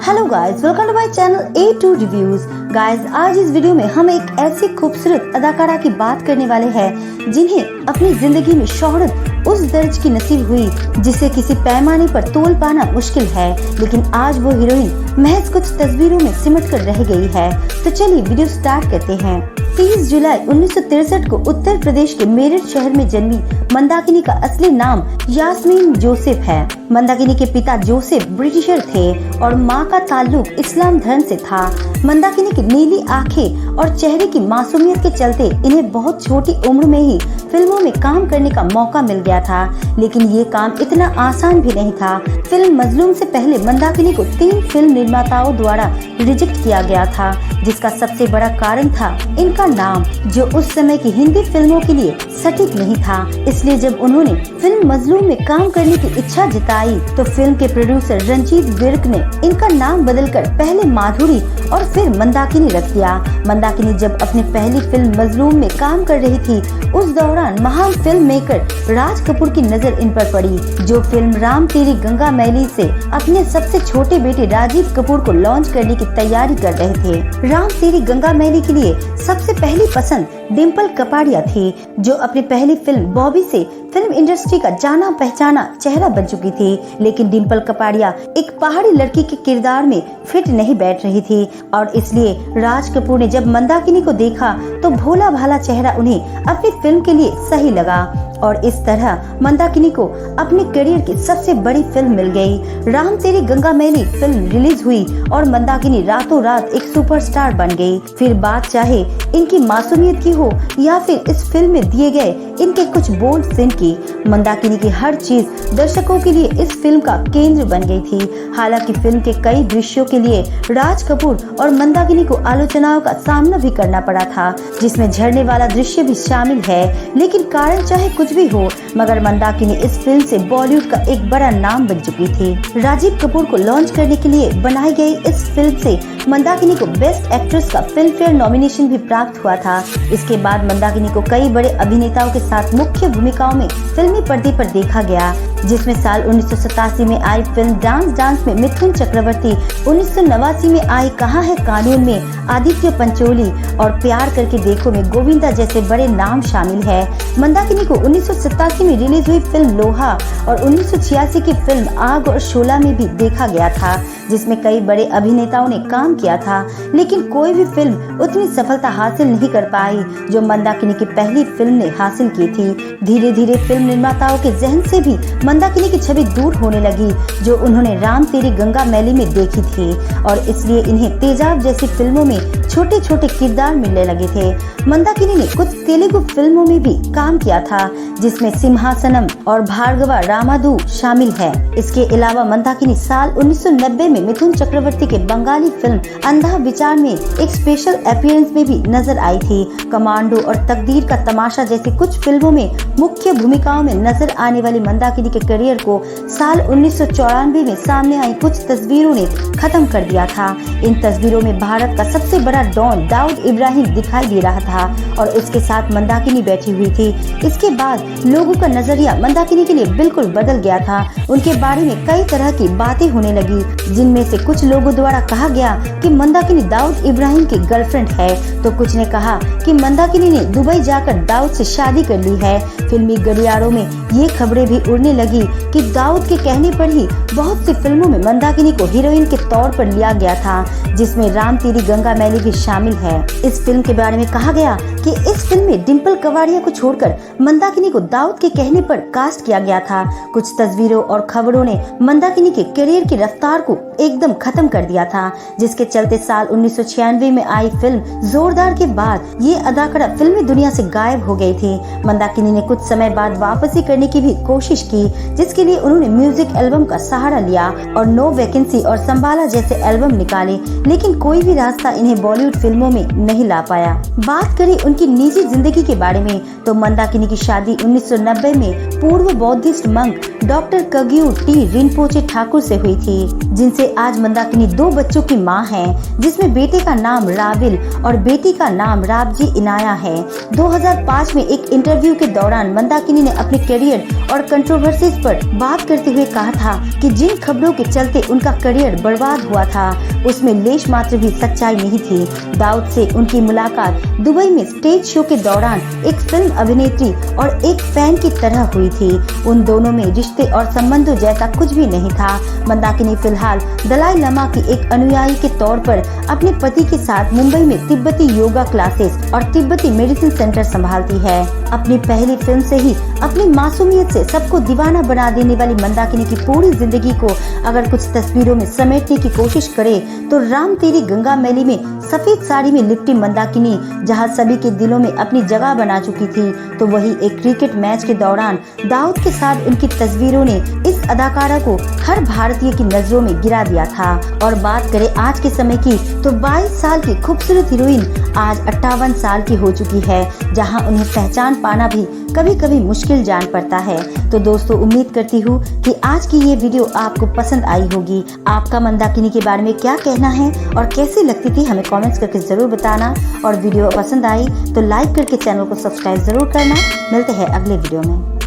Hello guys, welcome to my channel A2 reviews. Guys, आज इस video में हम एक ऐसी खूबसूरत अदाकारा की बात करने वाले हैं जिन्हें अपनी जिंदगी में शोहरत उस दर्ज की नसीब हुई जिसे किसी पैमाने पर तोल पाना मुश्किल है, लेकिन आज वो हीरोइन महज कुछ तस्वीरों में सिमट कर रह गई है। तो चलिए वीडियो स्टार्ट करते हैं। 30 जुलाई 1963 को उत्तर प्रदेश के मेरठ शहर में जन्मी मंदाकिनी का असली नाम यास्मीन जोसेफ है। मंदाकिनी के पिता जोसेफ ब्रिटिशर थे और मां का ताल्लुक इस्लाम धर्म से था। मंदाकिनी की नीली आंखें और चेहरे की मासूमियत के चलते इन्हें बहुत छोटी उम्र में ही फिल्मों में काम करने का मौका मिल गया था, लेकिन ये काम इतना आसान भी नहीं था। फिल्म मजलूम से पहले मंदाकिनी को 3 फिल्म निर्माताओं द्वारा रिजेक्ट किया गया था, जिसका सबसे बड़ा कारण था इनका नाम, जो उस समय की हिंदी फिल्मों के लिए सटीक नहीं था। इसलिए जब उन्होंने फिल्म मजलूम में काम करने की इच्छा जताई तो फिल्म के प्रोड्यूसर रंजीत विर्क ने इनका नाम बदलकर पहले माधुरी और फिर मंदाकिनी रख दिया। मंदाकिनी जब अपनी पहली फिल्म मजलूम में काम कर रही थी, उस दौरान महान फिल्म मेकर राज कपूर की नजर इन पर पड़ी, जो फिल्म राम तेरी गंगा मैली से अपने सबसे छोटे बेटे राजीव कपूर को लॉन्च करने की तैयारी कर रहे थे। राम तेरी गंगा मैली के लिए सबसे पहली पसंद डिम्पल कपाड़िया थी, जो अपनी पहली फिल्म बॉबी से फिल्म इंडस्ट्री का जाना पहचाना चेहरा बन चुकी थी। लेकिन डिम्पल कपाड़िया एक पहाड़ी लड़की के किरदार में फिट नहीं बैठ रही थी और इसलिए राज कपूर ने जब मंदाकिनी को देखा तो भोला भाला चेहरा उन्हें अपनी फिल्म के लिए सही लगा और इस तरह मंदाकिनी को अपने करियर की सबसे बड़ी फिल्म मिल गई। राम तेरी गंगा मैली फिल्म रिलीज हुई और मंदाकिनी रातों रात एक सुपरस्टार बन गई। फिर बात चाहे इनकी मासूमियत की हो या फिर इस फिल्म में दिए गए इनके कुछ बोल्ड सीन की, मंदाकिनी की हर चीज दर्शकों के लिए इस फिल्म का केंद्र बन गई थी। हालांकि फिल्म के कई दृश्यों के लिए राज कपूर और मंदाकिनी को आलोचनाओं का सामना भी करना पड़ा था, जिसमें झड़ने वाला दृश्य भी शामिल है। लेकिन कारण चाहे कुछ भी हो, मगर मंदाकिनी इस फिल्म से बॉलीवुड का एक बड़ा नाम बन चुकी थी। राजीव कपूर को लॉन्च करने के लिए बनाई गई इस फिल्म से मंदाकिनी को बेस्ट एक्ट्रेस का फिल्म फेयर नॉमिनेशन भी प्राप्त हुआ था। इसके बाद मंदाकिनी को कई बड़े अभिनेताओं के साथ मुख्य भूमिकाओं में फिल्मी पर्दे पर देखा गया, जिसमें साल 1987 में आई फिल्म डांस में मिथुन चक्रवर्ती, 1989 में आई कहाँ है कानून में आदित्य पंचोली और प्यार करके देखो में गोविंदा जैसे बड़े नाम शामिल है। मंदाकिनी को 1987 में रिलीज हुई फिल्म लोहा और 1986 की फिल्म आग और शोला में भी देखा गया था, जिसमें कई बड़े अभिनेताओं ने काम किया था, लेकिन कोई भी फिल्म उतनी सफलता हासिल नहीं कर पाई जो मंदाकिनी की पहली फिल्म ने हासिल की थी। धीरे धीरे फिल्म निर्माताओं के जहन से भी मंदाकिनी की छवि दूर होने लगी, जो उन्होंने राम तेरी गंगा मैली में देखी थी, और इसलिए इन्हें तेजाब जैसी फिल्मों में छोटे छोटे किरदार मिलने लगे थे। मंदाकिनी ने कुछ तेलुगु फिल्मों में भी काम किया था, जिसमें सिंहासनम और भार्गवा रामादू शामिल है। इसके अलावा मंदाकिनी साल 1990 में मिथुन चक्रवर्ती के बंगाली फिल्म अंधा विचार में एक स्पेशल अपीयरेंस में भी नजर आई थी। कमांडो और तकदीर का तमाशा जैसी कुछ फिल्मों में मुख्य भूमिकाओं में नजर आने वाली मंदाकिनी के करियर को साल 1994 में सामने आई कुछ तस्वीरों ने खत्म कर दिया था। इन तस्वीरों में भारत का सबसे बड़ा डॉन दाऊद इब्राहिम दिखाई दे रहा था और उसके साथ मंदाकिनी बैठी हुई थी। इसके बाद लोगों का नजरिया मंदाकिनी के लिए बिल्कुल बदल गया था। उनके बारे में कई तरह की बातें होने लगी, जिनमें से कुछ लोगों द्वारा कहा गया कि मंदाकिनी दाऊद इब्राहिम की गर्लफ्रेंड है, तो कुछ ने कहा कि मंदाकिनी ने दुबई जाकर दाऊद से शादी कर ली है। फिल्मी गलियारों में ये खबरें भी उड़ने लगी कि दाऊद के कहने पर ही बहुत सी फिल्मों में मंदाकिनी को हीरोइन के तौर पर लिया गया था, जिसमें राम तेरी गंगा मैली भी शामिल है। इस फिल्म के बारे में कहा गया कि इस फिल्म में डिम्पल कपाड़िया को छोड़कर मंदाकिनी को दाऊद के कहने पर कास्ट किया गया था। कुछ तस्वीरों और खबरों ने मंदाकिनी के करियर की रफ्तार को एकदम खत्म कर दिया था, जिसके चलते साल 1996 में आई फिल्म जोरदार के बाद ये अदाकारा फिल्मी दुनिया से गायब हो गई थी। मंदाकिनी ने कुछ समय बाद वापसी करने की भी कोशिश की, जिसके लिए उन्होंने म्यूजिक एल्बम का सहारा लिया और नो वैकेंसी और संभाला जैसे एल्बम निकाले, लेकिन कोई भी रास्ता इन्हें बॉलीवुड फिल्मों में नहीं ला पाया। बात करें उनकी निजी जिंदगी के बारे में तो मंदाकिनी की शादी 1990 में पूर्व Buddhist monk doctor Kagyu T Rinpoche Thakur से हुई थी, जिनसे आज मंदाकिनी 2 बच्चों की मां हैं, जिसमें बेटे का नाम राबिल और बेटी का नाम राबजी इनाया है। 2005 में एक इंटरव्यू के दौरान मंदाकिनी ने अपने करियर और कंट्रोवर्सीज पर बात करते हुए कहा था कि जिन खबरों के चलते उनका करियर बर्बाद हुआ था उसमें लेश मात्र भी सच्चाई नहीं थी। दाऊद से उनकी मुलाकात दुबई में स्टेज शो के दौरान एक फिल्म अभिनेत्री और एक फैन की तरह हुई थी। उन दोनों में रिश्ते और संबंधों जैसा कुछ भी नहीं था। मंदाकिनी फिलहाल दलाई लामा की एक अनुयायी के तौर पर अपने पति के साथ मुंबई में तिब्बती योगा क्लासेस और तिब्बती मेडिसिन सेंटर संभालती है। अपनी पहली फिल्म से ही अपनी मासूमियत से सबको दीवाना बना देने वाली मंदाकिनी की पूरी जिंदगी को अगर कुछ तस्वीरों में समेटने की कोशिश करे तो राम तेरी गंगा मैली में सफेद साड़ी में लिपटी मंदाकिनी जहां सभी के दिलों में अपनी जगह बना चुकी थी, तो वही एक क्रिकेट मैच के दौरान दाऊद के साथ उनकी तस्वीरों ने इस अदाकारा को हर भारतीय की नजरों में गिरा दिया था। और बात करें आज के समय की तो 22 साल की खूबसूरत हीरोइन आज 58 साल की हो चुकी है, जहां उन्हें पहचान पाना भी कभी कभी मुश्किल जान पड़ता है। तो दोस्तों उम्मीद करती हूँ कि आज की ये वीडियो आपको पसंद आई होगी। आपका मंदाकिनी के बारे में क्या कहना है और कैसी लगती थी हमें कमेंट्स करके जरूर बताना। और वीडियो पसंद आई तो लाइक करके चैनल को सब्सक्राइब जरूर करना। मिलते हैं अगले वीडियो में।